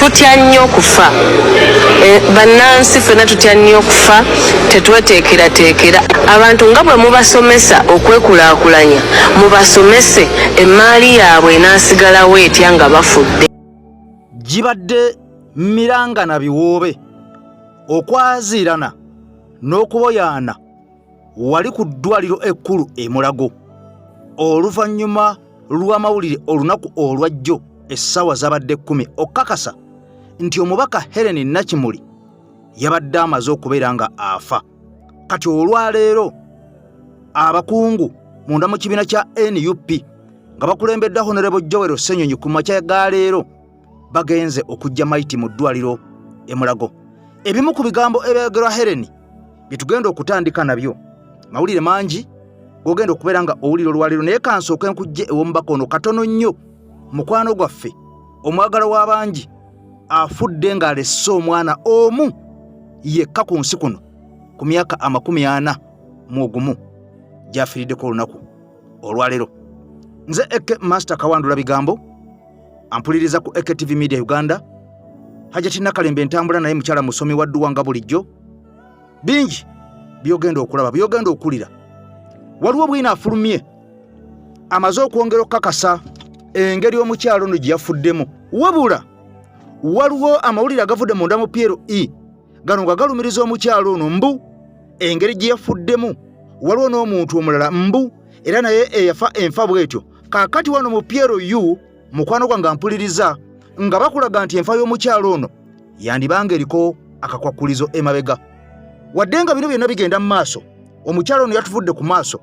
tutya nnyo okufa. Bannansi ffenna tutya nnyo okufa, tetweteekerateekera. Abantu nga bwe mubasomesa okwekulaakulanya, mubasomese emmaali yaabwe enaasigalawo etya nga bafudde. Gibadde miranga na biwoobe okwaziirana n'okuboyaana wali ku ddwaliro ekkulu e Mulago oluvannyuma lw'amawulire olunaku olwajjo essaawa zabadde 10 okukakasa nti omubaka Helen Nakimuli yabadde amaze okubeera nga afa. Kati olwaleero abakungu munda mu kibiina kya NUP nga bakulembedde Honorable Joel Ssenyonyi ku makya ga leero bagenze okujja maiti mu ddwaliro e Mulago. Ebimu ku bigambo ebyogerwa Helen bitugenda okutandika nabyo mawulire mangi gogenda okubeera nga owuliro olwaleero, naye kansooke nkujje ew'omubaka ono katono nnyo. Mukwano gwaffe omwagala w'abangi afudde ng'alesse omwana omu yekka ku nsi kuno ku myaka 41 gy'afiiriddeko olunaku olwaleero. Nze Eke Master Kawandula bigambo ampuliriza ku Eke TV Media Uganda. Hajati Nakalembe ntambula naye mukyala musomi wa Dduwanga bulijjo. Bingi byogenda okulaba, byogenda okulira. Waliwo bwina afulumye amaze okwongera okukakasa engeri omukyalo ono gye yafuddemu. Wabula waliwo amawulire agavudde munda mu PLE gano nga galumiriza omukyalo ono mbu engeri gye yafuddemu. Waliwo n'omuntu omulala mbu era naye eyafa enfa bwetyo. Kaakati wano mu PLU mukwano gwange ampuliriza nga bakulaga nti enfa y'omukyalo ono yandibanga eriko akakwakulizo emabega. Wadde nga bino byonna bigenda mu maaso, omukyalo ono yatuvudde ku maaso.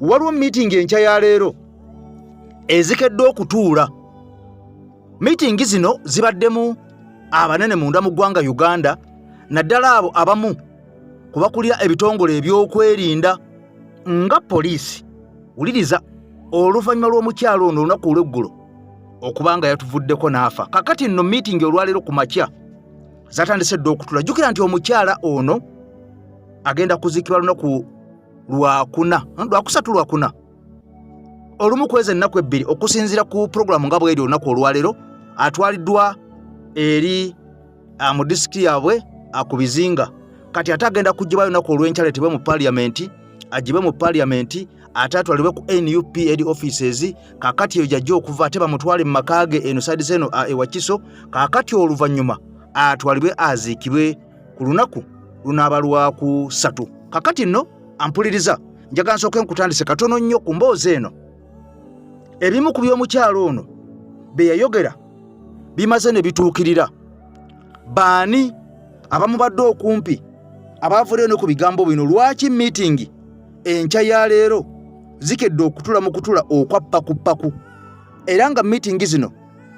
Waliwo meeting enkya ya leero ezikedde okutuula. Meeting zino zibaddemu abanene munda mu ggwanga Uganda, naddala abo abamu kubakulira ebitongole ebyokwerinda nga poliisi. Wuliriza oluvannyuma lw'omukyalo ono olunaku olw'eggulo okubanga yatuvuddeko n'afa. Kakati nno meeting olwaleero ku makya zatandise dda okutula. Jjukira nti omukyala ono agenda kuziikibwa lunaku lwakusatu olumu kweza ennaku ebbiri okusinziira ku puroguramu nga bw'eri olunaku olwaleero. Atwaliddwa eri mu disitulikiti yaabwe ku Bizinga. Kati ate agenda kuggyibwayo olunaku olw'enkya leetebwe mu paaliyamenti, aggyibwe mu paaliyamenti ate atwalibwe ku NUP head offices. Kaakati eyo gyajja okuva ate bamutwale mu maka ge eno side zeno ewa Kiso. Kaakati oluvannyuma atwalibwe aziikibwe ku lunaku lunaaba lwakusatu. Kaakati nno ampuliriza njaga nsooke nkutandise katono nnyo ku mboozi eno. Ebimu ku by'omukyalo ono be yayogera bimaze ne bituukirira. Baani abamubadde okumpi abaavuddeyo ne ku bigambo bino? Lwaki meeting enkya ya leero zikedde okutula mu kutula okwa paku? Era nga meeting zino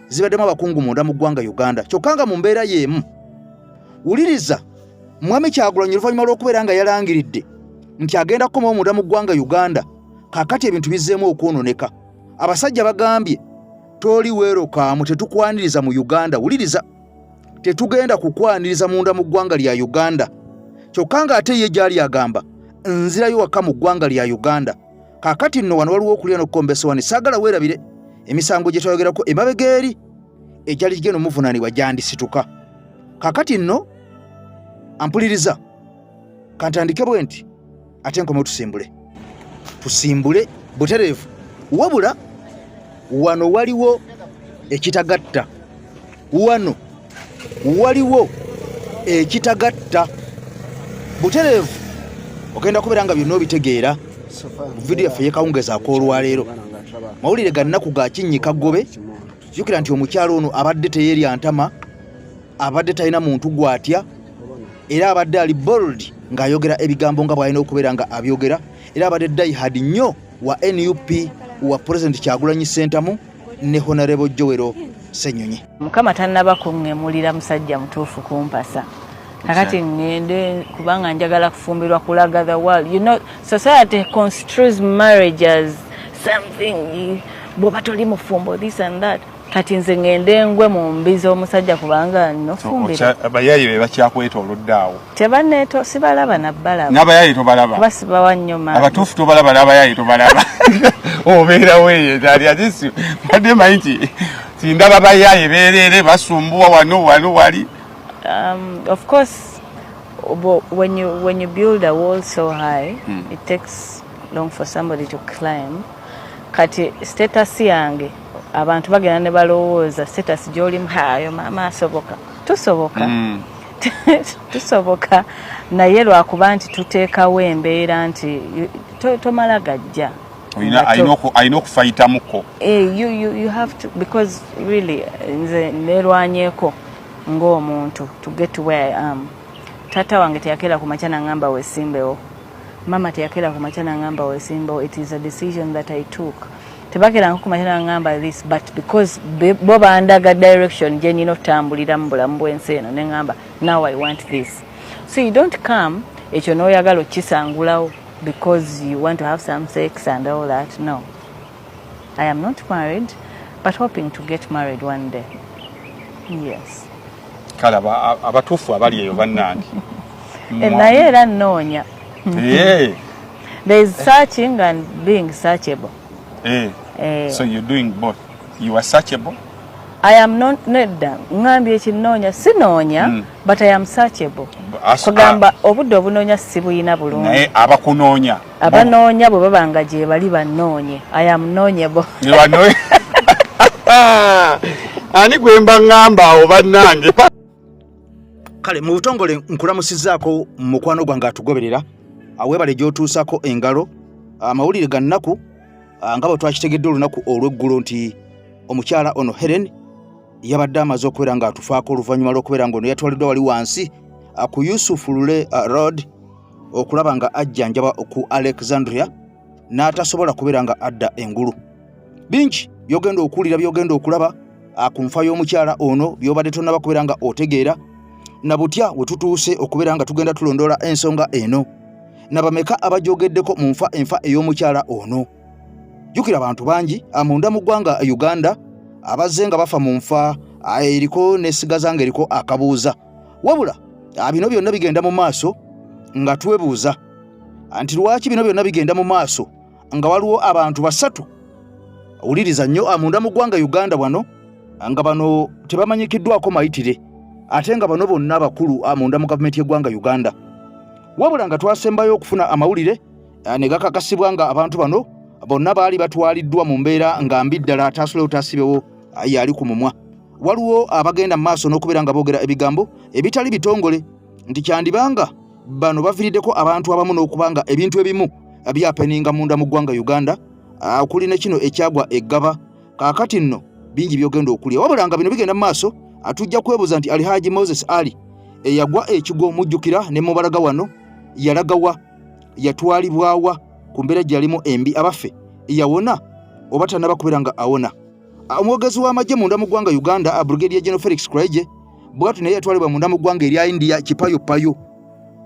zibaddemu abakungu munda mu ggwanga Uganda. Kyokka nga mu mbeera y'emu, wuliriza Mwami Kyagulanyi oluvannyuma lw'okubeera nga yalangiridde nti agenda kukomawo munda mu ggwanga Uganda, kaakati ebintu bizzeemu okwononeka. Abasajja bagambye toli weerokaamu, tetukwaniriza mu Uganda. Wuliriza, tetugenda kukwaniriza munda mu ggwanga lya Uganda. Kyokka nga ate ye gyali agamba nzirayo waka mu ggwanga lya Uganda. Kaakati nno wano waliwo okulya n'okukombesewani. Saagala weerabire emisango gye twayogerako emabega eri ekyali kigenda omuvunaanibwa gyandisituka. Kaakati nno ampuliriza kantandike bwe nti ate nkome tusimbule butereevu. Wabula wano waliwo ekitagatta, wano waliwo ekitagatta butereevu. Ogenda kubeera nga byonna obitegeera video yaffe yekawungeza ak'olwaleero. Mawulire ga nnaku ga kinnyika ggobe. Jjukira nti omukyalo ono abadde teyeerya ntama, abadde talina muntu gw'atya, era abadde ali bold ng'ayogera ebigambo nga bw'alina okubeera nga abyogera, era abadde diehard nnyo wa NUP wa President Kyagulanyi Ssentamu ne Honorable Joel Ssenyonyi. Mukama tannaba kungemulira musajja mutuufu kumpasa. Kakati ngende kubanga njagala kufumbirwa kulaga the world. You know, society construes marriage as something bwoba toli mufumbo this and that. Kati nze ngende ngwe mu mbizo omusajja kubanga nofumbira. Abayayi be bakyakweta oluddaawo. Tebanneeto sibalaba nabbalaba. N'abayayi tobalaba. Basibawa nnyo maama. Abatuufu tobalaba n'abayayi tobalaba. Obeera weeye tali atisi. Badde maiti Sindaba bayaye berere basumbuwa wano wali. Of course, when you build a wall so high, it takes long for somebody to climb. Kati status yange abantu bagenda ne balowooza status gy'olimu hayo mama asoboka tusoboka tusoboka naye lwakuba nti tuteekawo embeera nti tomala gajja ayina okufayitamuko. You have to, because really nze neerwanyeeko ng'omuntu to get to where I am. Tata wange teyakera ku makya n'angamba weesimbewo, mama teyakera ku makya n'angamba weesimbewo. It is a decision that I took. Tebakera ku makya n'angamba this, but because bo bandaga direction gye nina otambulira mu bulamu bw'ensi eno ne ngamba now I want this. So you don't come ekyo n'oyagala okisangulawo because you want to have some sex and all that. No. I am not married, but hoping to get married one day. Yes. Kala abatufu abali eyo bannange. Naye era nnoonya. There is searching and being searchable. So you're doing both. You are searchable? I am not nedda. Ngambye ekinoonya sinoonya, but I am searchable. Kugamba obudde obunoonya si buyina bulungi. Naye abakunoonya. Abanoonya bwe babanga gye bali bannoonye. I am knowable. Ani gwemba ngamba awo bannange. Kale mu butongole nkulamusizaako mukwano gwange atugoberera aweebale gy'otuusako engalo amawulire ga nnaku nga bwe twakitegedde olunaku olw'eggulo nti omukyala ono Helen yabadde amaze okubeera nga atufaako oluvannyuma lw'okubeera ng'ono yatwaliddwa wali wansi ku Yusuf Lule Road okulaba nga ajjanjaba ku Alexandria n'atasobola kubeera nga adda engulu. Bingi byogenda okuwulira byogenda okulaba ku nfa y'omukyala ono byobadde tonnaba kubeera nga otegeera na butya we tutuuse okubeera nga tugenda tulondoola ensonga eno nabameka abajogeddeko mu enfa ey'omukyala ono. Jjukira abantu bangi amunda mu ggwanga Uganda abazze nga bafa mu nfa eriko n'esigaza nga eriko akabuuza wabula bino byonna bigenda mu maaso nga twebuuza nti lwaki bino byonna bigenda mu maaso nga waliwo abantu basatu wuliriza nnyo amunda mu ggwanga Uganda wano nga bano tebamanyikiddwako mayitire ate nga bano bonna bakulu amunda mu gavumenti y'eggwanga Uganda wabula nga twasembayo okufuna amawulire ne gakakasibwa nga abantu bano bonna baali batwaliddwa mu mbeera nga mbi ddala ataasule otaasibewo yali ku mumwa. Waliwo abagenda mu maaso n'okubeera nga boogera ebigambo ebitali bitongole nti kyandibanga bano baviiriddeko abantu abamu n'okubanga ebintu ebimu byapeninga munda mu ggwanga Uganda okuli ne kino ekyagwa eggaba kaakati nno bingi byogenda okulya wabula nga bino bigenda mu maaso atujja kwebuuza nti Alhaji Moses Ali eyagwa ekigo mujjukira ne mubalaga wano yalagawa yatwalibwawa ku mbeera gyalimu embi abaffe yawona oba tannaba kubeera nga awona. Omwogezi w'amagye munda mu ggwanga Uganda Brigadier General Felix Kraije bwatu naye yatwalibwa munda mu ggwanga erya India kipayopayo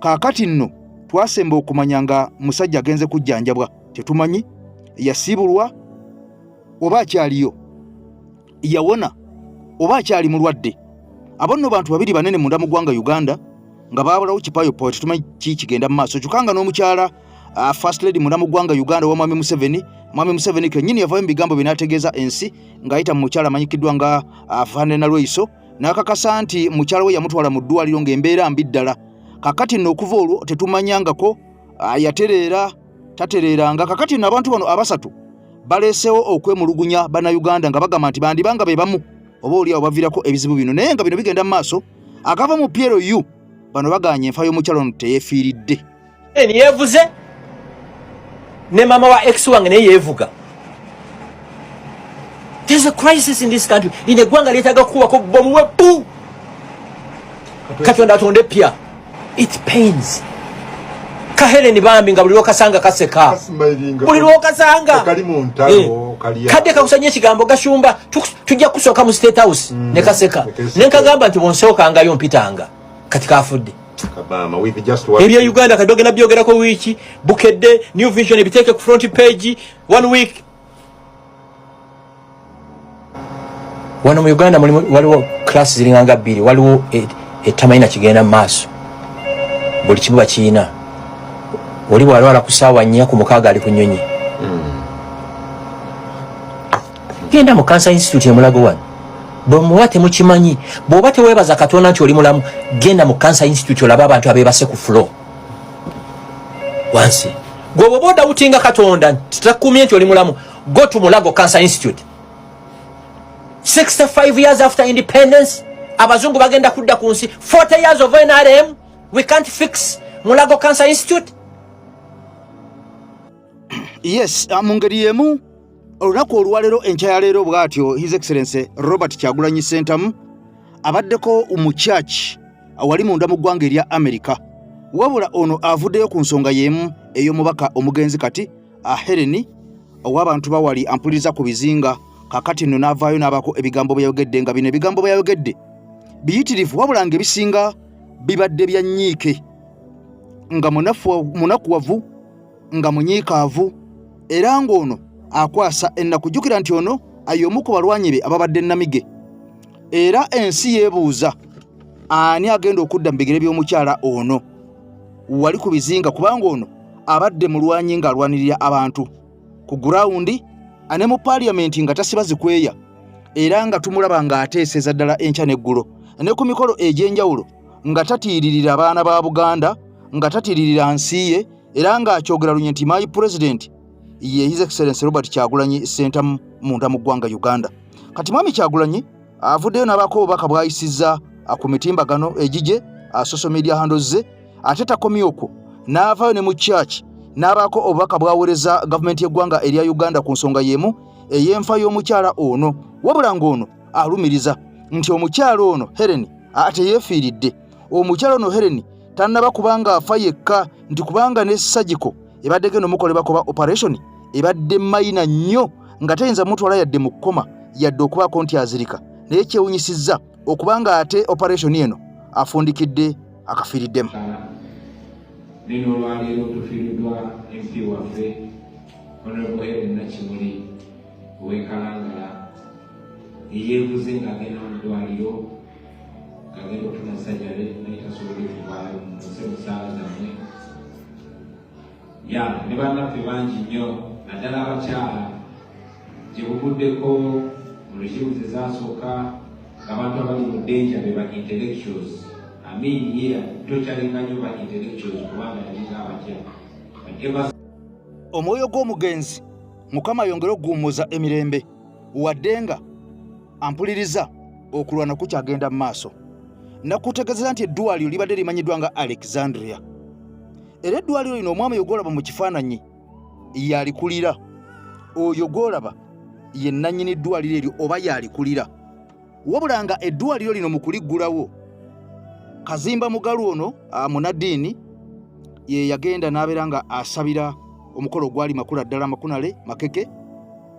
kaakati nno twasemba okumanya nga musajja agenze kujjanjabwa tetumanyi yasiibulwa oba akyaliyo yawona oba akyali mulwadde. Abo nno bantu babiri banene munda mu ggwanga Uganda nga baabulawo kipayopayo tetumanyi kigenda mu maaso kyokka n'omukyala First Lady munda mu ggwanga Uganda wa Mwami Museveni kennyini yavayo mu bigambo binaategeeza ensi ng'ayita mu mukyala amanyikiddwa nga Vanena Lweiso n'akakasa nti mukyala we yamutwala mu ddwaliro ng'embeera mbi ddala. Kakati nno okuva olwo tetumanyangako yatereera tatereeranga. Kakati nno abantu bano abasatu baleesewo okwemulugunya bannayuganda nga bagamba nti bandibanga be bamu oba oli awo baviirako ebizibu bino naye nga bino bigenda mu maaso akava mu PLU bano baganye enfa y'omukyala ono teyeefiiridde. Yeevuze ne mama wa ex wange naye yeevuga. There's a crisis in this country. Ine eggwanga lyetaaga kukuwako bomu wepu Katonda atonde pya. It pains. Kahelen bambi nga buli lwokasanga kaseka. Buli lwokasanga. Kadde kakusanya ekigambo gashumba tujja kusooka mu State House ne kaseka. Ne nkagamba nti bonsookangayo mpitanga. Kati kafudde. Ebya Uganda kadoge na byogerako wiki bukedde New Vision ebiteeke ku front page 1 week. Wano mu Uganda waliwo class zilinganga bbiri waliwo etamayina kigenda maaso buli kimu bakiina oli bwalwala ku ssaawa 4 ku 6 ali ku nnyonyi genda mu Cancer Institute e Mulago wano bwe temukimanyi bw'oba teweebaza Katonda nti oli mulamu genda mu Cancer Institute olaba abantu abeebase ku floor wansi gwe bw'oba odawutinga Katonda titakumye nti oli mulamu go to Mulago Cancer Institute 65 years after independence abazungu bagenda kudda ku nsi 40 years of NRM we can't fix Mulago Cancer Institute. Yes, mu ngeri yemu olunaku olwaleero enkya ya leero bw'atyo His Excellency Robert Kyagulanyi Ssentamu abaddeko mu church awali munda mu ggwanga erya America wabula ono avuddeyo ku nsonga y'emu ey'omubaka omugenzi kati Helen ow'abantu bawali ampuliriza ku bizinga kakati nno n'avaayo n'abako ebigambo byayogedde nga bino ebigambo byayogedde biyitirivu wabula ng'ebisinga bibadde bya nnyiike nga munakuwavu nga munyiikaavu era ng'ono akwasa ennaku jjukira nti ono ay'omu ku balwanyi be ababadde Namige era ensi yeebuuza ani agenda okudda mu bigere by'omukyala ono wali ku bizinga kubanga ono abadde mulwanyi ng'alwanirira abantu ku gurawundi ane mu paliamenti nga tasiba zikweya era nga tumulaba ng'ateeseza ddala enkya n'eggulo ne ku mikolo egy'enjawulo nga tatiiririra abaana ba Buganda nga tatiiririra nsi ye era ng'akyogera lunye nti my president ye His Excellency Robert Kyagulanyi Ssentamu munda mu ggwanga Uganda. Kati mwami Kyagulanyi avuddeyo n'abako obubaka bw'ayisizza ku mitimbagano egije social media handles ze ate takomye okwo n'avaayo ne mu church n'abako obubaka bwaweereza gavumenti y'eggwanga erya Uganda ku nsonga y'emu ey'enfa y'omukyala ono wabula ng'ono alumiriza nti omukyala ono Helen ate yeefiiridde omukyala ono Helen tannaba kubanga afa yekka nti kubanga ne surgical ebadde geno mukoleba kuba operation ebadde mayina nnyo nga tayinza mutwala yadde mu kkoma yadde okubaako nti azirika naye kyewunyisizza okubanga ate operation eno afundikidde akafiiriddemu. Nino olwaleero tufiiriddwa MP waffe Honorable Helen Nakimuli ow'Enkalangala eyeebuze ng'agenda mu ddwaliro ng'agenda okufuna sajjale naye tasobodde kuvaayo muse musaala zammwe ne bannaffe bangi nnyo naddala abakyala gye buguddeko mu lukibuzi zaasooka abantu abali mu ddenja be ba intellectuals tokyalinga nnyo ba intellectuals kubanga yalinga abakyala omwoyo gw'omugenzi Mukama yongere okuguumuza emirembe wadde nga ampuliriza okulwana kukyagenda mu maaso nakutegeezeza nti eddwaliro libadde limanyiddwa nga Alexandria era eddwaliro lino omwami ogwolaba mu kifaananyi yalikulira oyo gwolaba ye nannyini eddwaliro eryo oba yalikulira wabula nga eddwaliro lino mu kuliggulawo Kazimba Mugalu ono Munadiini ye yagenda n'abeera nga asabira omukolo gwali makula ddala makunale makeke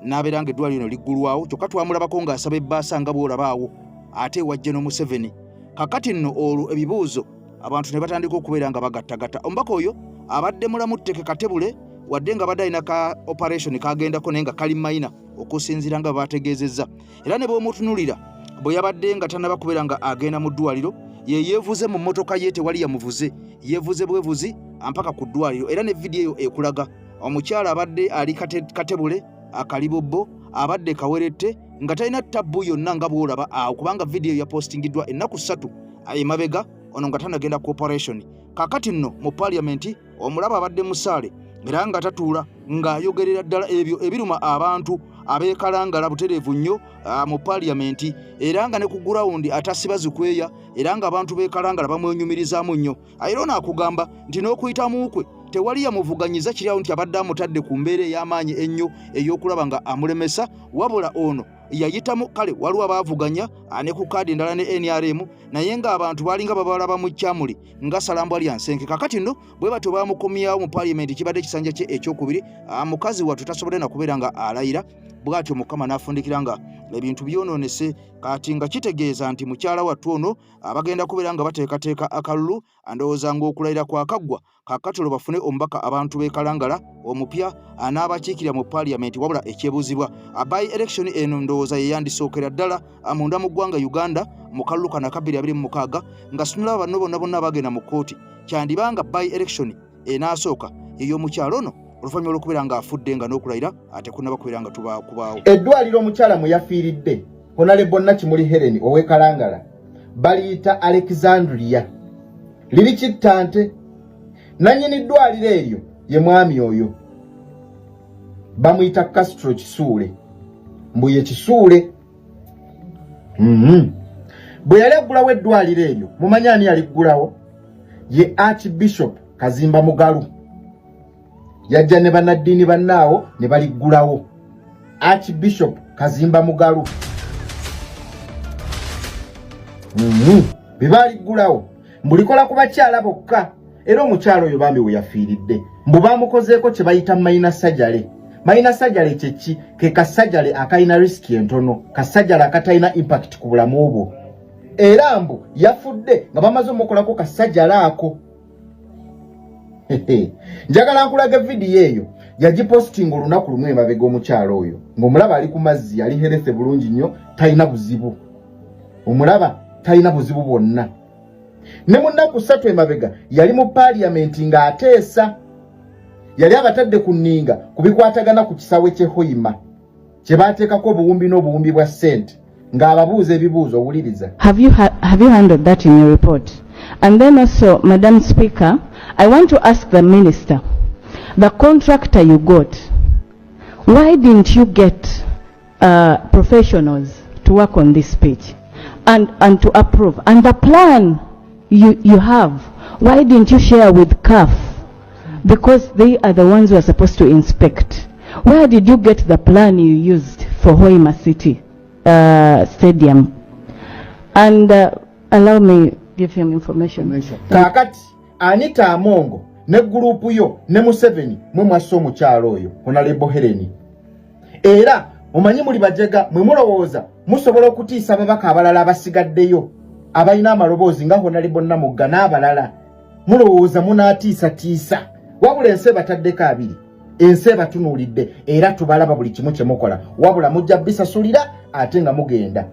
n'abeera nga eddwaliro lino liggulwawo kyokka twamulabako ng'asaba ebbaasa nga bw'olabaawo ate wajje n'Omuseveni kakati nno olwo ebibuuzo abantu ne batandika okubeera nga bagattagatta omubaka oyo abadde mulamu Tteke Katebule wadde nga badde alina ka operation kagendako naye nga kali mayina okusinziira nga bategeezezza era ne bw'omutunulira bwe yabadde nga tannaba kubeera nga agenda mu ddwaliro ye yeevuze mu mmotoka ye tewali yamuvuze yeevuze bwevuzi ampaka ku ddwaliro era ne vidiyo eyo ekulaga omukyala abadde ali Katebule akalibobbo abadde kawerette nga talina tabbu yonna nga bw'olaba awo kubanga vidiyo yapostingiddwa ennaku 3 emabega ono nga tanagenda ku operation kakati nno mu paliamenti omulaba abadde musaale era nga tatuula ng'ayogerera ddala ebyo ebiruma abantu abeekalangala butereevu nnyo mu paliamenti era nga ne ku gurawundi atasiba zikweya era nga abantu beekalangala bamwenyumirizaamu nnyo era ono akugamba nti n'okuyitamu kwe tewali yamuvuganyiza kiri awo nti abadde amutadde ku mbeera ey'amaanyi ennyo ey'okulaba nga amulemesa wabula ono yayitamu kale waliwo abaavuganya ne ku kaadi endala ne NRM naye ng'abantu baalinga babalaba mu kyamuli nga salambwa lya nsenke kakati nno bwe batyo baamukomyawo mu paliamenti kibadde kisanja kye ekyokubiri mukazi wattu tasobodde na kubeera nga alayira bw'atyo Mukama n'afundikira nga ebintu byonoonese kati nga kitegeeza nti mukyala wattu ono abagenda kubeera nga bateekateeka akalulu andowooza ng'okulayira kwakaggwa kakati olwo bafune omubaka abantu beekalangala omupya n'abakiikirira mu paliamenti wabula ekyebuuzibwa by election eno ndowooza yeyandisookera ddala munda mu ggwanga Uganda mu kalulu kana 2026 nga sinulaba banno bonna bonna abagenda mu kkooti kyandibanga by election enaasooka ey'omukyalo ono oluvannyuma olw'okubeera nga afudde nga n'okulayira ate kunnaba kubeera nga kubaawo eddwaliro omukyala mwe yafiiridde Honorable Nakimuli Helen owe Kalangala baliyita Alexandria liri kittante nanyini ddwaliro eryo ye mwami oyo bamuyita Castro Kisuule mbuye Kisuule bwe yali aggulawo eddwaliro eryo mumanyi ani yaliggulawo ye Archbishop Kazimba Mugalu yajja ne bannaddiini bannaawo ne baliggulawo Archbishop Kazimba Mugalu bibaliggulawo mbulikola ku bakyala bokka era omukyalo oyo bambi we yafiiridde mbu bamukozeeko kye bayita mayina sajale. Mayina sajale kyeki ke kasajale akayina riski entono kasajale akatayina impact ku bulamu obwo era mbu yafudde nga bamaze omukolako kasajale ako. Njagala nkulaga vidiyo eyo yagipostinga olunaku lumu emabega omukyalo oyo ng'omulaba ali ku mazzi ali herese bulungi nnyo talina buzibu omulaba talina buzibu bwonna ne mu nnaku 3 emabega yali mu paliamenti ng'ateesa yali abatadde ku nninga kubikwatagana ku kisawe ky'ehoima kye baateekako obuwumbi n'obuwumbi bwa ssente ng'ababuuza ebibuuzo owuliriza. Have you handled that in your report? And then also, Madam Speaker, I want to ask the Minister, the contractor you got, why didn't you get professionals to work on this pitch and to approve? And the plan you have, why didn't you share with CAF? Because they are the ones who are supposed to inspect. Where did you get the plan you used for Hoima City Stadium? And allow me give him information. Kakati Anita Amongo ne gurupu yo ne Museveni mwe mwaso mu kyalo oyo Honorable Helen. Era omanyi muli bajega mwe mulowooza musobola okutiisa ababaka abalala abasigaddeyo abalina amaloboozi nga Honorable Namugga n'abalala mulowooza munaatiisa wabula ensi bataddeko abiri ensi batunuulidde era tubalaba buli kimu kye mukola wabula mujja bisasulira ate nga mugenda.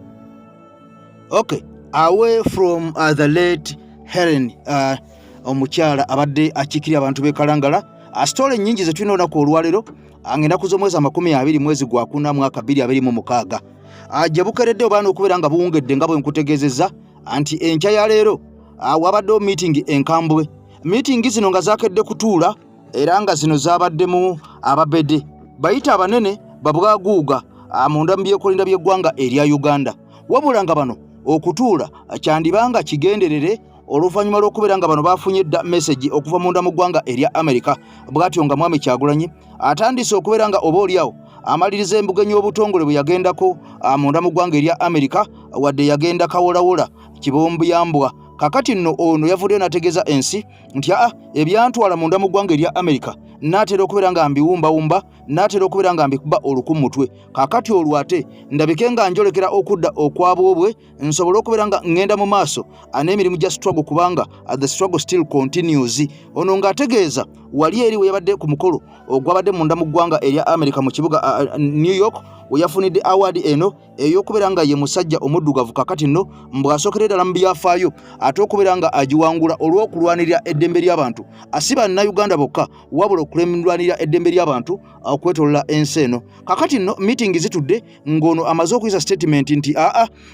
Okay, away from the late Helen omukyala abadde akikirira abantu be Kalangala story nyingi ze tulina onako olwalero angenda kuzomwezi 20 mwezi gwa 4 mwaka 2026 ajabukeredde obana okubeera nga buwungedde nga bwe nkutegeezezza anti enkya ya leero wabadde meeting enkambwe meeting zino nga zakedde kutuula era nga zino zabaddemu ababede bayita abanene babwaguuga munda mu byekolinda by'eggwanga erya Uganda wabula nga bano okutuula kyandibanga kigenderere oluvannyuma lw'okubeera nga bano bafunye dda message okuva munda mu ggwanga erya America bw'atyo nga Mwami Kyagulanyi atandise okubeera nga oba oliawo amaliriza embugenyi obutongole bwe yagendako munda mu ggwanga erya America wadde yagenda kawolawola kibombuyambwa kakati nno ono yavuddeyo n'ategeeza ensi nti ebyantwala munda mu ggwanga erya America n'atera okubeera nga mbiwumbawumba n'atera okubeera nga mbikuba olukumutwe kakati olwate ndabike nga njolekera okudda okwabwobwe nsobole okubeera nga ngenda mu maaso n'emirimu gya struggle kubanga the struggle still continues. Ono ng'ategeeza wali eri we yabadde ku mukolo ogwabadde munda mu ggwanga erya America mu kibuga New York weyafunidde award eno ey'okubeera nga ye musajja omuddugavu kakati nno mbw'asookera ddala mu byafaayo ate okubeera nga agiwangula olw'okulwanirira eddembe ly'abantu asiba Uganda bokka wabula okulemulwanirira eddembe ly'abantu okwetolola ensi eno kakati nno meeting zitudde ng'ono amaze okuyisa statement nti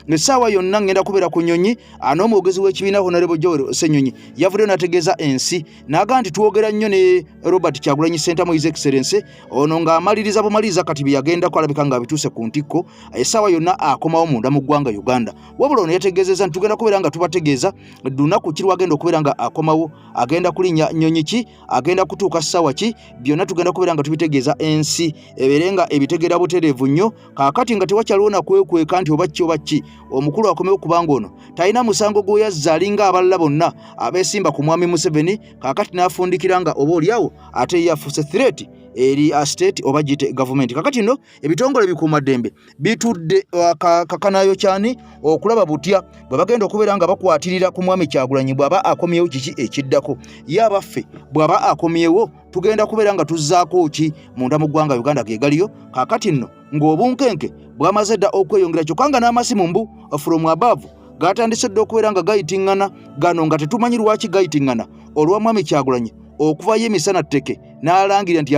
essaawa yonna ngenda kubeera ku nnyonyi n'omwogezi w'ekibiina Honorable Joel Ssenyonyi yavuddeyo n'ategeeza ensi n'aga nti twogera nnyo ne Robert Kyagulanyi Center His Excellency ono ng'amaliriza bumaliriza kati bye yagendako alabika nga bituuse ku ntikko essaawa yonna akomawo munda mu ggwanga Uganda wabula ono yategeezeza nti tugenda kubeera nga tubategeeza lunaku ki lwagenda okubeera nga akomawo agenda kulinnya nnyonyi ki agenda kutuuka ssaawa ki byonna tugenda kubeera nga tubitegeeza ensi ebeere nga ebitegeera butereevu nnyo kaakati nga tewakyaliwo nakwekweka nti oba ki omukulu akomewo kubanga ono talina musango gw'oyazza alinga abalala bonna abeesimba ku Mwami Museveni kaakati n'afundikira nga oba oliawo ate yafuuse threat eri state oba gite government kakati nno ebitongole bikuumaddembe bitudde kakanayo kyani okulaba butya bwe bagenda okubeera nga bakwatirira ku Mwami Kyagulanyi bw'aba akomyewo kiki ekiddako yabaffe bw'aba akomyewo tugenda kubeera nga tuzzaako ki munda mu ggwanga Uganda ge galiyo kakati nno ng'obunkenke bwamaze dda okweyongera kyokka nga n'amasimu mbu from above gatandise dda okubeera nga gayitingana gano nga tetumanyi lwaki gayitingana olwa Mwami Kyagulanyi okuvayo emisana tteke n'alangira nti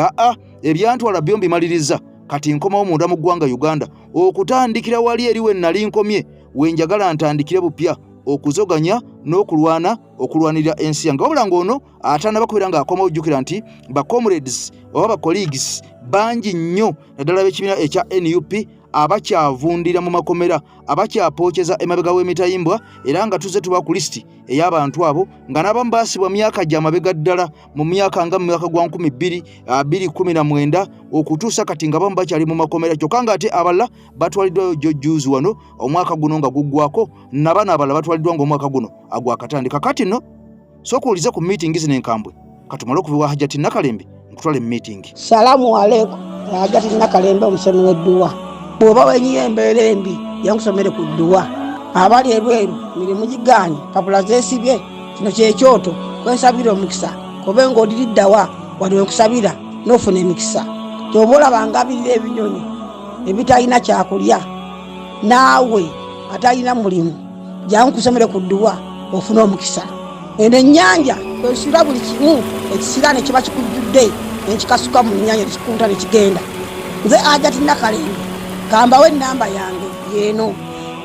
ebyantwala byo mbimaliriza kati nkomawo munda mu ggwanga Uganda okutandikira wali eriwe nali nkomye wenjagala ntandikire bupya okuzoganya n'okulwana okulwanira ensi yange wabula ng'ono atana bakwera ng'akoma ojjukira nti ba comrades oba ba colleagues bangi nnyo naddala b'ekibiina ekya NUP abakyavundira mu makomera abakyapookeza emabega w'emitayimbwa era nga tuzze tuba ku lisiti ey'abantu abo nga n'abamu baasibwa myaka gya mabega ddala mu myaka nga mu mwaka gwa 2019 okutuusa kati nga bamu bakyali mu makomera kyokka ng'ate abalala batwaliddwayo jojjuuzi wano omwaka guno nga guggwako nabana abalala batwaliddwa ng'omwaka guno agwakatandika kati nno sookuwulize ku meeting zino enkambwe katumale okuviwa Hajati Nakalembe nkutwale mu meeting. Salamu alaikum Hajati Nakalembe omusomi w'edduwa bw'oba wenyiye embeera embi yankusomere ku dduwa abali ebweru mirimu giganye papula zeesibye kino kyekyoto kwensabira omukisa kobe ng'odiriddawa wali wenkusabira n'ofuna emikisa ky'oba olabanga abirira ebinyonyi ebitalina kyakulya naawe atalina mulimu jankusomere ku dduwa ofuna omukisa eno ennyanja kwesira buli kimu ekisira ne kiba kikujjudde nekikasuka mu nnyanja nekikunta nekigenda nze Hajati Nakalembe kambawe namba yange yeno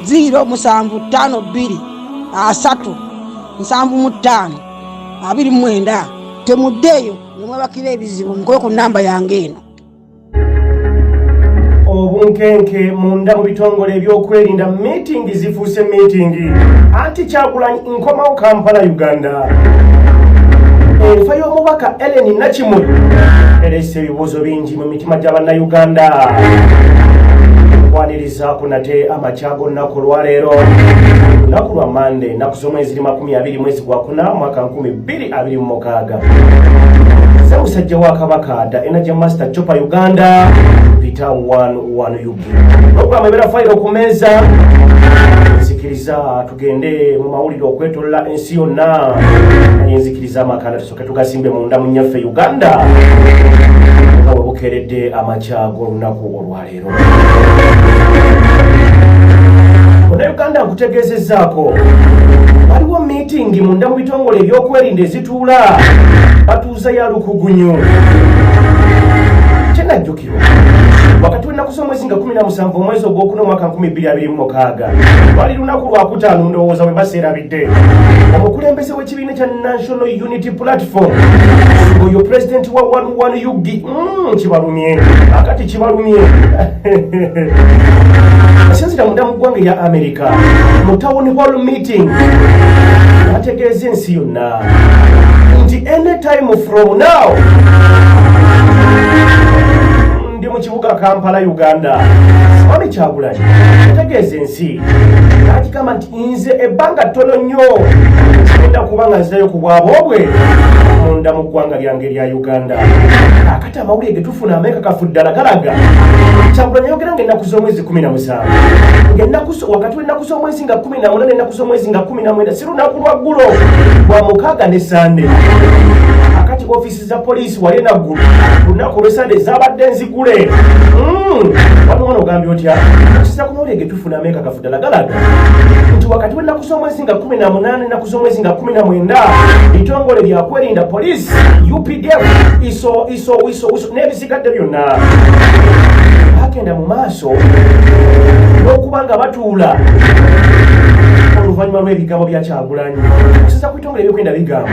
0752375 temuddeyo nemwebakira ebizibu mukoye ku namba yange eno. Obunkenke munda mu bitongole ebyokwerinda meeting zifuuse meeting anti Kyagulanyi nkomawo Kampala Uganda enfa y'omubaka Ellen Nakimuli erese ebibuuzo bingi mu mitima gy'Abannayuganda kwaniriza kunate amakyago nnaku lwaleero lunaku lwa Mande nnaku z'omwezi 20 mwezi gwa 4 mwaka 2026 ze musajja wa Kabaka da Energy Master Chopper Uganda Peter 11 UG programu ebera fayiro ku meeza nzikiriza tugende mu mawulire okwetolola ensi yonna nzikiriza amakanda tusoke tugasimbe munda mu nnyaffe Uganda nga bukeredde amakyago olunaku olwaleero. Uganda nkutegeezezzaako waliwo meeting munda mu bitongole ebyokwerinda ezituula batuuza ya lukugunyu kyenajjukirwa wakati w'ennaku z'omwezi nga 17 omwezi ogwokuna omwaka 2026 lwali lunaku lwakutaano ndowooza we baseerabidde omukulembeze w'ekibiina kya National Unity Platform oyo president wa 11 UG kibalumye akati kibalumye asinzira munda mu ggwanga ya America mu town hall meeting ategeeza ensi yonna nti anytime from now ndi mu kibuga Kampala Uganda Swami Kyagulanyi ategeeza ensi n'agigamba nti nze ebbanga ttono nnyo ngenda kuba nga nzirayo ku bwabwe munda mu ggwanga lyange lya Uganda akati amawulire ge tufuna ameekakafu ddala galaga Kyagulanyi ayogera ng'ennaku z'omwezi 17 wakati w'ennaku z'omwezi nga 18 n'ennaku z'omwezi nga 19 si lunaku lwa ggulo lwa mukaaga ne Sande akati ofisi za poliisi wali enaggulu lunaku lw'Esande zaabadde nzigule wano ogambye otya okisa ku mawulire ge tufuna ameekakafu ddala galaga nti wakati w'ennaku z'omwezi nga 18 n'ennaku z'omwezi nga 19 bitongole byakwerinda poliisi UPDF iso n'ebisigadde byonna bagenda mu maaso n'okuba nga batuula oluvannyuma lw'ebigambo bya Kyagulanyi okusiza ku bitongole ebyokwerinda bigambo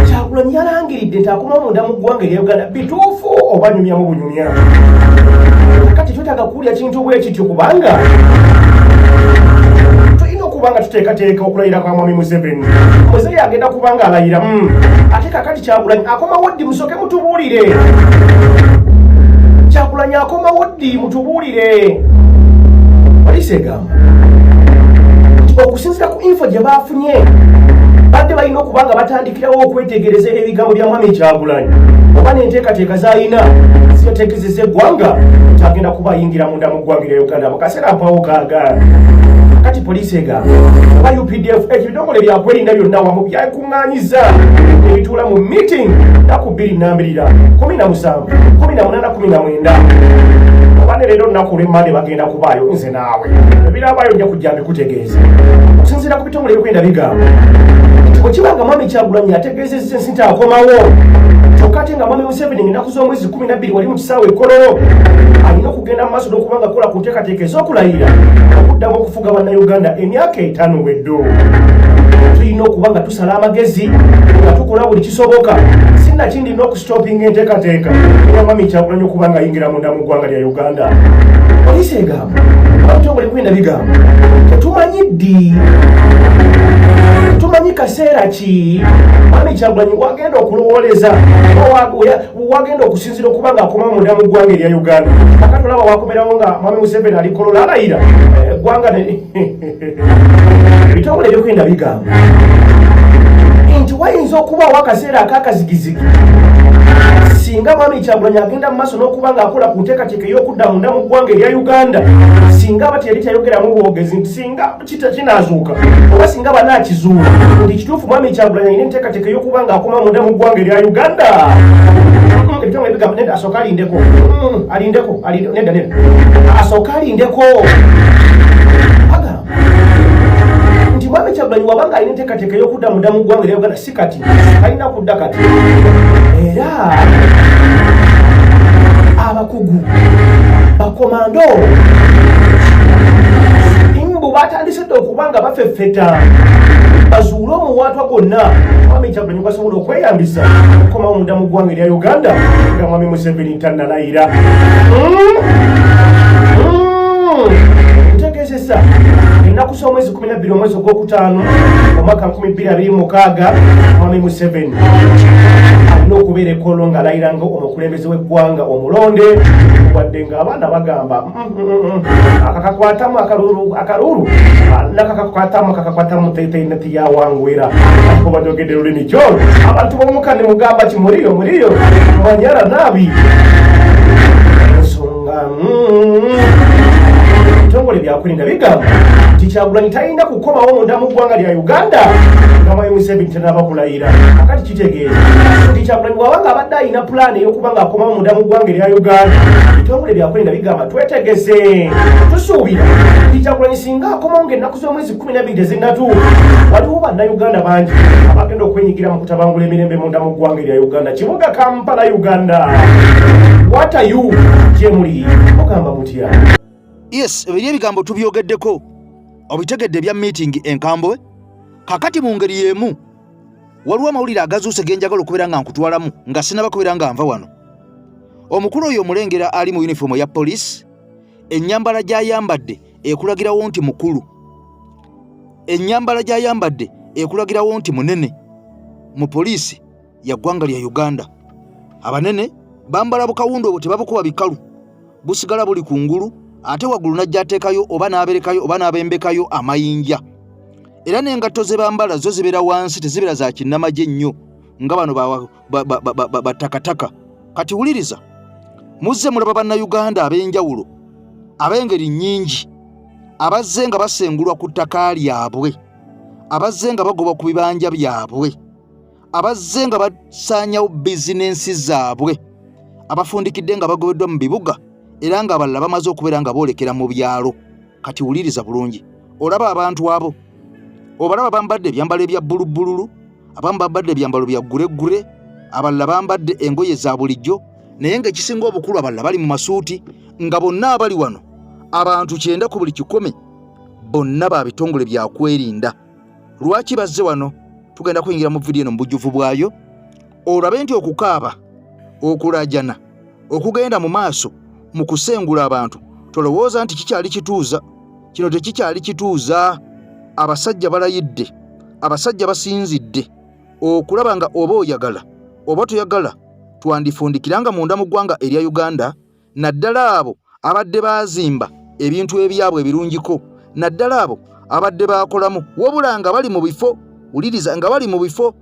Kyagulanyi yalangiridde nti akomawo munda mu ggwanga erya Uganda bituufu oba nyumyamu bunyumya kati twetaaga kuwulira kintu bwe kityo kubanga tulina okuba nga tuteekateeka okulayira kwa Mwami Museveni Muzeeyi agenda kuba nga alayira ate kakati Kyagulanyi akomawo ddi musooke mutubuulire Kyagulanyi akomawo ddi mutubuulire poliisi egamba okusinziira ku info gye baafunye badde balina okuba nga batandikirawo okwetegereza ebigambo bya Mwami Kyagulanyi oba n'enteekateeka z'alina zibateekezeza eggwanga kyagenda kuba ayingira munda mu ggwanga lya Uganda mu kaseera mpawo kaaga kati poliisi egamba oba UPDF ebitongole byakwerinda byonna wamu byekuŋŋaanyiza ebituula mu meeting nnaku 22 17 18 19 obane leero nnaku lw'Emmande bagenda kubaayo nze naawe ebirabaayo nja kujja mbikutegeeza okusinziira ku bitongole ebyokwerinda bigamba bwekibanga mwami Kyagulanyi ategeezezza ensi nti akomawo kyokka ate nga mwami Museveni ennaku z'omwezi 12 wali mu kisaawe Kololo alina okugenda mu maaso n'okubanga akola ku nteekateeka ez'okulayira okuddamu okufuga bannayuganda emyaka 5 weddo. Tulina okuba nga tusala amagezi nga tukola buli kisoboka sinnakindi n'okusitopinga enteekateeka era mwami Kyagulanyi okuba nga ayingira munda mu ggwanga lya Uganda. Poliisi egamba abitongole kwenda bigamba tetumanyi ddi tumanyi kaseera ki mwami Kyagulanyi wagenda okulowooleza wagenda okusinzira okuba nga akoma munda mu ggwanga erya Uganda akati olaba wakomerawo nga mwami Museveni ali Kololo alayira eggwanga ebitongole ebyokwenda bigamba nti wayinza okubaawo akaseera akakazigizigi singa mwami Kyagulanyi agenda mu maaso n'okuba ng'akola ku nteekateeka ey'okudda munda mu ggwanga erya Uganda singa aba teyali tayogeramu bwogezi nti singa kinaazuuka oba singa banaakizuula nti kituufu mwami Kyagulanyi alina enteekateeka ey'okuba ng'akoma munda mu ggwanga erya Uganda. Ebitongole bigamba nedda asooka alindeko nedda asooka alindeko nti mwami Kyagulanyi wabanga alina enteekateeka ey'okudda munda mu ggwanga erya Uganda si kati alina kudda kati era abakugu bakomando imbu batandise dde okuba nga bafeffeta bazuule omuwaatwa gonna mwami Kyagulanyi basobola okweyambisa okukomawo munda mu ggwanga erya Uganda nga mwami Museveni tannalayira. Ntegeezesa ennaku z'omwezi 12 omwezi ogwokutaano omwaka 2026 mwami Museveni alina okubeera e Kololo ng'alayiranga omukulembeze w'eggwanga omulonde wadde ng'abaana bagamba akakakwatamu akalulu nakakakwatamu akakakwatamu taina tiyawangwera ate banyogedde lulimi kyolo abantu b'omuka ne mugamba ki muliyo mwanyala naabi ensonga ebitongole byakulinda bigamba nti Kyagulanyi talina kukomawo munda mu ggwanga lya Uganda nga mwami Museveni tannaba kulayira akati kitegeeza nti Kyagulanyi bw'abanga abadde alina pulaani ey'okuba ng'akomawo munda mu ggwanga erya Uganda ebitongole byakulinda bigamba twetegese tusuubira nti Kyagulanyi singa akomawo ng'ennaku z'omwezi 12 tezinnatuuka waliwo bannayuganda bangi abagenda okwenyigira mu kutabangula emirembe munda mu ggwanga erya Uganda. Kibuga Kampala Uganda. What are you gyemuli ogamba mutya? Yes, ebiri ebigambo tubyogeddeko obitegedde bya meeting enkambwe kakati mu ngeri y'emu waliwo amawulire agazuuse genjagala okubeera nga nkutwalamu nga sinaba kubeera nga nva wano. Omukulu oyo omulengera ali mu uniform ya police ennyambala gy'ayambadde ekulagirawo nti mukulu, ennyambala gy'ayambadde ekulagirawo nti munene mu poliisi ya ggwanga lya Uganda. Abanene bambala bukawundo obwo tebabukuba bikalu busigala buli kungulu ate waggulu najja ateekayo oba n'aberekayo oba n'abembekayo amayinja era n'engatto ze bambala zo zibeera wansi tezibeera za kinnamagye nnyo nga bano batakataka. Kati wuliriza muzze mulaba bannayuganda ab'enjawulo ab'engeri nnyingi abazze nga basengulwa ku ttaka lyabwe, abazze nga bagoba ku bibanja byabwe, abazze nga basaanyawo bizinensi zaabwe, abafundikidde nga bagobeddwa mu bibuga era nga abalala bamaze okubeera nga boolekera mu byalo. Kati wuliriza bulungi, olaba abantu abo obalaba bambadde ebyambalo ebya bbulubbululu, abamu bambadde ebyambalo bya ggureggure, abalala bambadde engoye za bulijjo, naye ng'ekisinga obukulu abalala bali mu masuuti nga bonna abali wano abantu 9 ku buli 100 bonna ba bitongole bya kwerinda. Lwaki bazze wano? Tugenda kuyingira mu vidiyo eno mu bujjuvu bwayo olabe nti okukaaba, okulajana, okugenda mu maaso mu kusengula abantu tolowooza nti kikyali kituuza. Kino tekikyali kituuza. Abasajja balayidde, abasajja basinzidde okulaba nga oba oyagala oba toyagala twandifundikiranga munda mu ggwanga erya Uganda, naddala abo abadde baazimba ebintu ebyabwe ebirungiko, naddala abo abadde baakolamu wabula nga bali mu bifo, wuliriza, nga bali mu bifo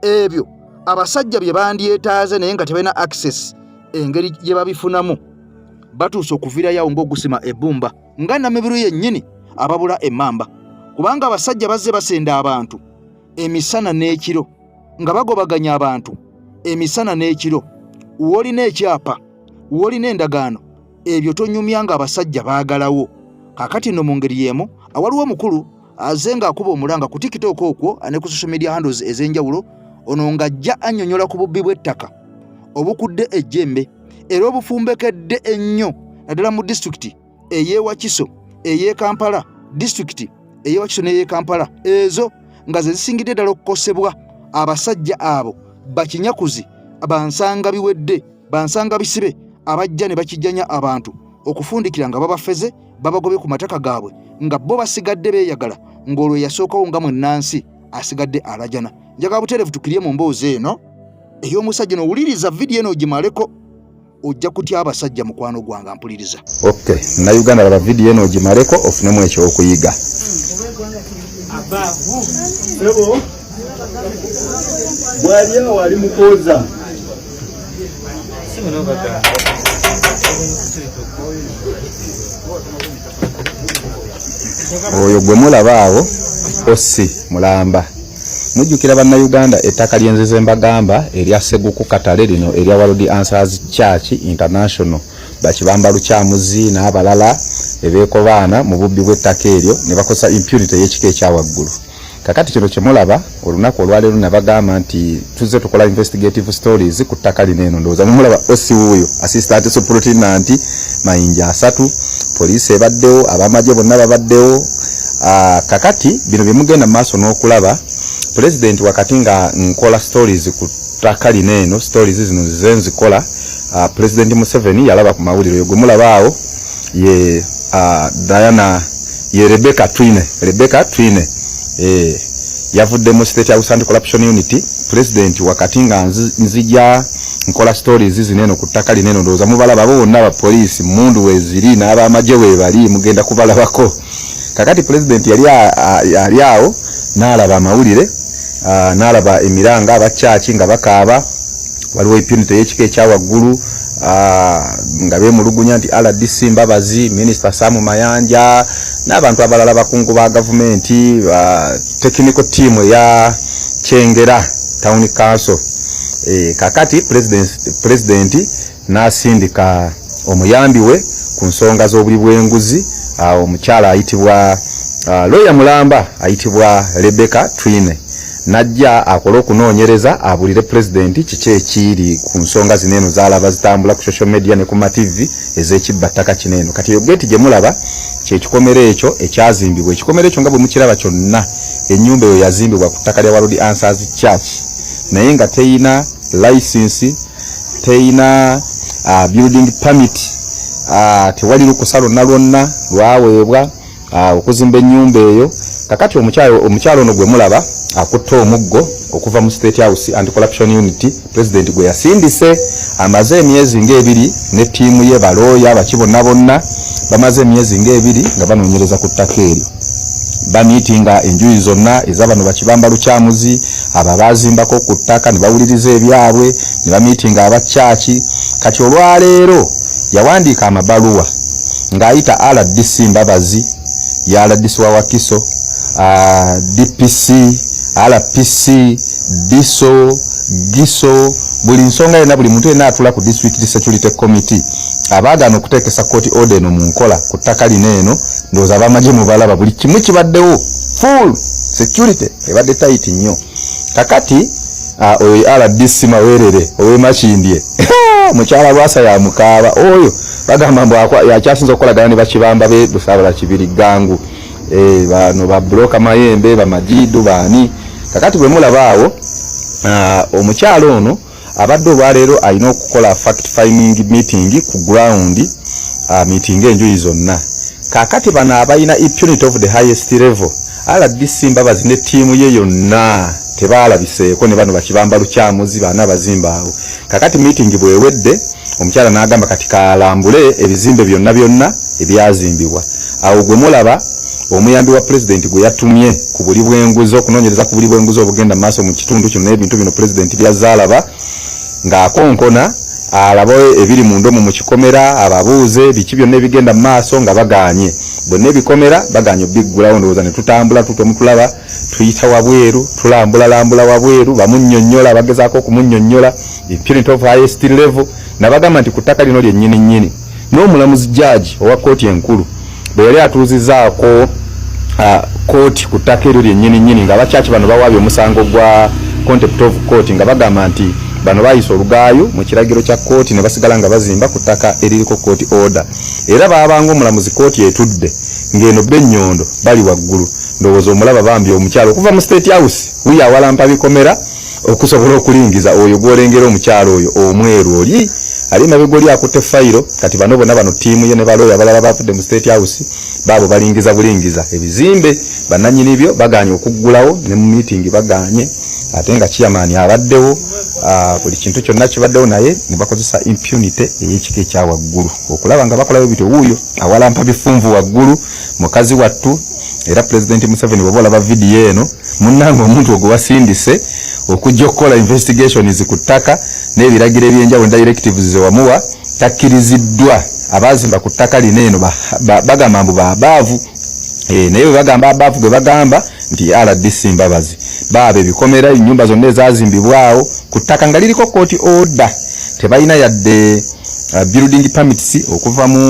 ebyo abasajja bye bandyetaaze naye nga tebalina access engeri gye babifunamu. Batuuse okuviirayo ng'ogusima ebbumba nga Namibiru yennyini ababula emmamba, kubanga abasajja bazze basenda abantu emisana n'ekiro nga bagobaganya abantu emisana n'ekiro. W'olina ekyapa, w'olina endagaano, ebyo tonyumya nga abasajja baagalawo. Kakati nno mu ngeri y'emu awaliwo omukulu azenga akuba omulanga ku TikTok okwo ne ku social media handles ezenjawulo ono ngajja annyonnyola ku bubbi bw'ettaka obukudde ejjembe era obufumbekedde ennyo naddala mu disitulikiti ey'ewakiso ey'e Kampala disitulikiti ey'ewakiso n'ey'e Kampala ezo nga ze zisingidde ddala okukosebwa abasajja abo bakinyakuzi bansanga biwedde bansanga bisibe abajja ne bakijjanya abantu okufundikira nga babafeze babagobye ku mataka gaabwe nga bo basigadde beeyagala ng'olwo yasookawo nga munnansi asigadde alajana. Njagala butereevu tukirye mu mboozi eno ey'omusajja n'owuliriza vidiyo eno ogimaleko ojja kutya abasajja mukwano gwange mpuliriza. Okay, na Uganda laba vidiyo eno ogimaleko ofunemu ekyo okuyiga. Sebo bwali awo ali mukoza oyo gwe mulaba awo Ossi Mulamba mujjukira bannayuganda ettaka ly'enzeze mbagamba erya Seguku Katale lino erya World Answers Church International bakibamba lukyamuzi n'abalala ebeekobaana mu bubbi bw'ettaka eryo ne bakosa impunity y'ekika ekyawaggulu. Kakati kino kyemulaba olunaku olwaleero nabagamba nti tuzze tukola investigative stories ku ttaka lino eno ndowooza mumulaba Ossi wuuyo assistant superintendent mayinja 3 poliisi ebaddewo abamagye bonna babaddewo. Kakati bino bye mugenda mu maaso n'okulaba president wakati nga nkola stories ku ttaka lino eno stories zino zenzikola president Museveni yalaba ku mawulire oyo gwe mulaba awo ye Diana ye Rebecca Twine yavudde mu State House Anti-Corruption Unity president wakati nga nzija nkola stories zino eno ku ttaka lino eno ndowooza mubalaba bonna aba poliisi mundu weziri n'abamagye webali mugenda kubalabako. Kakati president yali awo n'alaba amawulire n'alaba emiranga abakyaki nga bakaaba waliwo impunity y'ekika ekyawaggulu nga beemulugunya nti RDC Mbabazi Minister Sam Mayanja n'abantu abalala bakungu ba gavumenti technical team eya Kyengera Town Council. Kakati president n'asindika omuyambi we ku nsonga z'obuli bw'enguzi omukyala ayitibwa lawyer mulamba ayitibwa Rebecca Twine najja akola okunoonyereza abulire president kiki ekiri ku nsonga zino eno zalaba zitambula ku social media ne ku TV ez'ekibbattaka kino eno. Kati yo gate gye mulaba kyekikomere ekyo ekyazimbibwa ekikomere ekyo nga bwe mukiraba kyonna ennyumba eyo yazimbibwa ku ttaka lya World Answers Church naye nga teyina license teyina building permit tewali lukusa lwonna lwonna lwaweebwa okuzimba ennyumba eyo. Kakati omukyalo ono gwe mulaba akutte omuggo okuva mu State House Anti-Corruption Unity president gwe yasindise amaze emyezi ng'ebiri ne ttiimu ye balooya bakibonna bonna bamaze emyezi ng'ebiri nga banoonyereza ku ttaka eryo bamiitinga enjuyi zonna ez'abano bakibamba lukyamuzi abo abazimbako ku ttaka ne bawuliriza ebyabwe ne bamiitinga abakyaki. Kati olwaleero yawandiika amabaluwa ng'ayita RDC Mbabazi ya RDC wa Wakiso DPC RPC DISO GISO buli nsonga yonna buli muntu yenna atula ku District Security Committee abaagana okuteekesa court order eno mu nkola ku ttaka lino eno ndowooza abamagye mu balaba buli kimu kibaddewo full security ebadde tight nnyo. Kakati oyo RDC Mawerere ow'Emakindye mukyala Lwasa ya mukaaba oyo bagamba mbu yakyasinza okukolagana ne bakibamba be Busaabala Kibiri Gangu bano ba Bloka Mayembe bamajidu bani. Kakati bwe mulaba awo omukyalo ono abadde olwaleero alina okukola fact finding meeting ku ground meeting enjuyi zonna. Kakati bano abalina impunity of the highest level RDC Mbabazi ne ttiimu ye yonna tebaalabiseeko ne bano bakibamba lukyamuzi baana abazimba awo. Kakati meeting bwewedde omukyala n'agamba kati kalambule ebizimbe byonna ebyazimbibwa. Awo gwe mulaba omuyambi wa president gwe yatumye ku buli bw'enguzi okunoonyereza ku buli bw'enguzi obugenda mu maaso mu kitundu kino n'ebintu bino president byazaalaba ng'akonkona alaba ebiri mu ndomo mu kikomera ababuuze biki byonna ebigenda mu maaso nga bagaanye bonna ebikomera baganye biggulawo ndowooza ne tutambula tutomutulaba tuyita wabweru tulambula wabweru bamunnyonnyola bagezaako okumunnyonnyola impunity of highest level nabagamba nti ku ttaka lino lyennyini n'omulamuzi judge owa kkooti enkulu bwe yali atuuzizaako court kutaka eryo lyennyini nga abakyaki bano bawaabye omusango gwa contempt of court nga bagamba nti bano bayisa olugaayo mu kiragiro kya kooti ne basigala nga bazimba ku ttaka eririko court order. Era baabanga omulamuzi kooti etudde ng'eno Bennyondo bali waggulu, ndowooza omulaba bambi omukyalo okuva mu State House wuyo awalampa bikomera okusobola okulingiza oyo gw'olengera omukyalo oyo omweru oli ali mabega oli akutte fayiro. Kati bano bano ttiimu ye ne balooya abalala bavudde mu State House baabo balingiza bulingiza ebizimbe bannannyini byo baganye okuggulawo ne mu meeting baganye ate nga chairman abaddewo buli kintu kyonna kibaddewo naye ne bakozesa impunity ey'ekika ekya waggulu okulaba nga bakolayo bityo wuuyo awalampa bifunvu waggulu mukazi wattu. Era President Museveni bwe olaba video eno munnange omuntu ogwo wasindise okujja okukola investigations ku ttaka n'ebiragiro ebyenjawulo directives ze wamuwa takkiriziddwa abazimba ku ttaka lino eno bagamba mbu babaavu. Naye bwe bagamba abaavu gwe bagamba nti RDC Mbabazi baabe bikomera ennyumba zonna ezazimbibwawo ku ttaka nga liriko court order tebalina yadde building permits okuva mu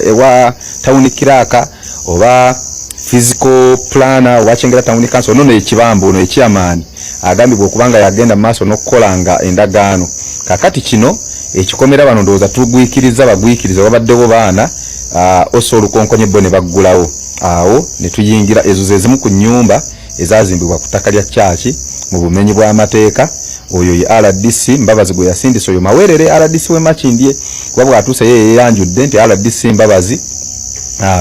ewa town kiraka oba physical planner wachengera town council nono ekibambo ono ekyamani agambibwa okubanga yagenda maaso n'okukolanga endagaano. Kakati kino ekikomera bano ndowooza tugwikiriza bagwikiriza wabaddewo baana oso olukonkonye bo ne baggulawo awo ne tuyingira ezo ze zimu ku nnyumba ezazimbibwa ku ttaka lya kyaki mu bumenyi bw'amateeka. Oyo ye RDC Mbabazi gwe yasindise oyo mawerere RDC we Makindye wabwa atuuse ye yeyanjudde nti RDC Mbabazi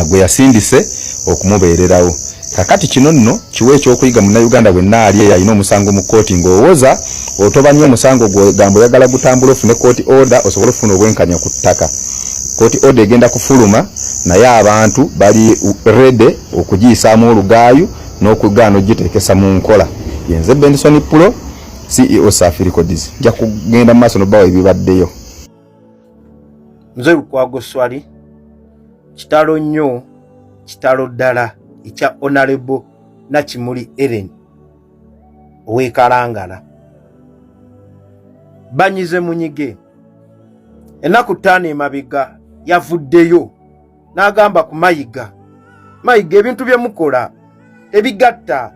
gwe yasindise okumubeererawo. Kakati kino nno kiwe ekyokuyiga Munnayuganda bwenna ali yalina omusango mu kooti ng'owooza otobanye omusango gwe gambo yagala gutambula ofune court order osobola ofuna obwenkanya ku ttaka. Court order egenda kufuluma naye abantu bali ready okugiyisaamu olugaayu n'okugaana ogiteekesa mu nkola. Yenze Benson Pulo CEO Safi Records nja kugenda mu maaso n'obbawa ebibaddeyo. Nze Lukwago Swali kitalo nnyo kitalo ddala ekya Honorable Nakimuli Ellen ow'Ekalangala banyize munyige ennaku ttaano emabega yavuddeyo n'agamba ku Mayiga ebintu bye mukola ebigatta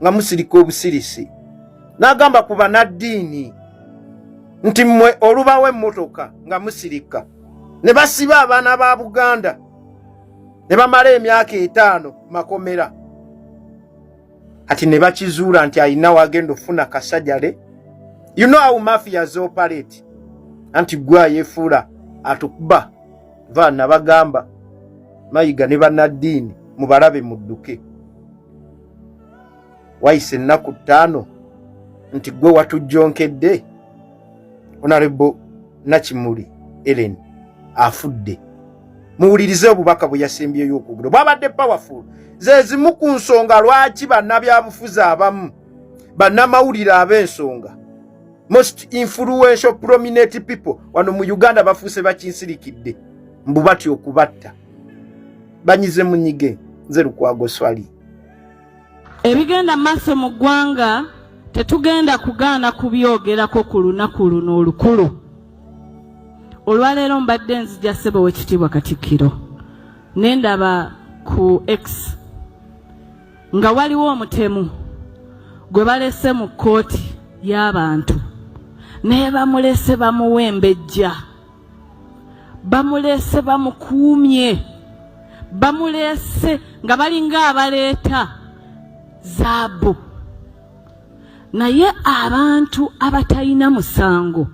nga musirika obusirisi. N'agamba ku bannaddiini nti mmwe olubawo emmotoka nga musirika ne basiba abaana ba Buganda ne bamala emyaka 5 makomera. Ati ne bakizuula nti ayina wagenda ofuna kasajale. You know how mafias operate. Anti gwa yefuula atukuba vana bagamba Mayiga ne bannaddiini mubalabe mudduke. Waise ennaku 5 nti gwe watujjonkedde Honorable Nakimuli Ellen afudde. Muwulirize obubaka bwe yasimbyeyo okugula bwabadde powerful zezimu ku nsonga lwaki bannabyabufuzi abamu bannamawulire ab'ensonga most influential prominent people wano mu Uganda bafuuse bakinsirikidde mbu batyo okubatta. Banyize munyige. Nze Lukwago Swali. Ebigenda maaso mu ggwanga tetugenda kugaana kubyogerako ku lunaku luno olukulu. Olwaleero mbadde nzija ssebo w'ekitiibwa Katikkiro nendaba ku X nga waliwo omutemu gwe balese mu kkooti y'abantu naye bamulese bamuwembejja, bamulese bamukuumye, bamulese nga balinga abaleeta zaabu. Naye abantu abatalina musango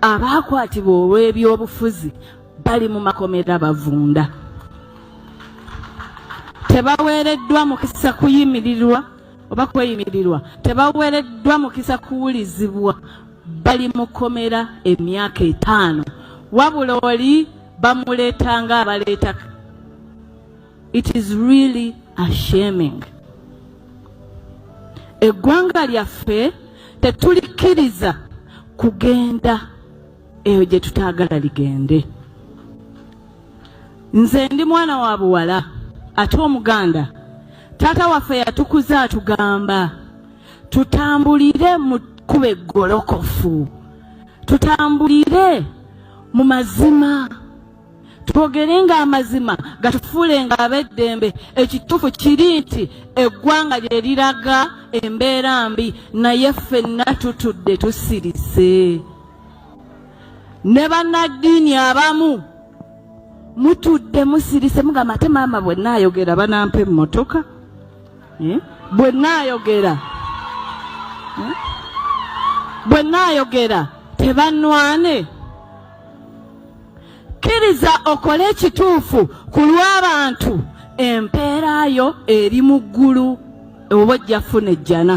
abakwatibwa olw'ebyobufuzi bali mu makomera bavunda. Tebaweereddwa mukisa kuyimirirwa oba kweyimirirwa, tebaweereddwa mukisa kuwulizibwa, bali mu komera emyaka 5 wabula oli bamuleetanga abaleeta. It is really ashaming. Eggwanga lyaffe tetulikkiriza kugenda eyo gye tutaagala ligende. Nze ndi mwana wa buwala ate Omuganda. Taata waffe yatukuza atugamba tutambulire mu kkubo eggolokofu, tutambulire mu mazima, twogerenga amazima gatufulenga abeddembe ekituufu kiri nti eggwanga lye liraga embeera mbi naye ffenna tutudde tusirise ne bannaddiini abamu mutudde musirise mugamba ate maama bwe naayogera banampa emmotoka bwe naayogera tebannwane kkiriza okole ekituufu ku lw'abantu empeera yo eri mu ggulu oba ojja funa ejjana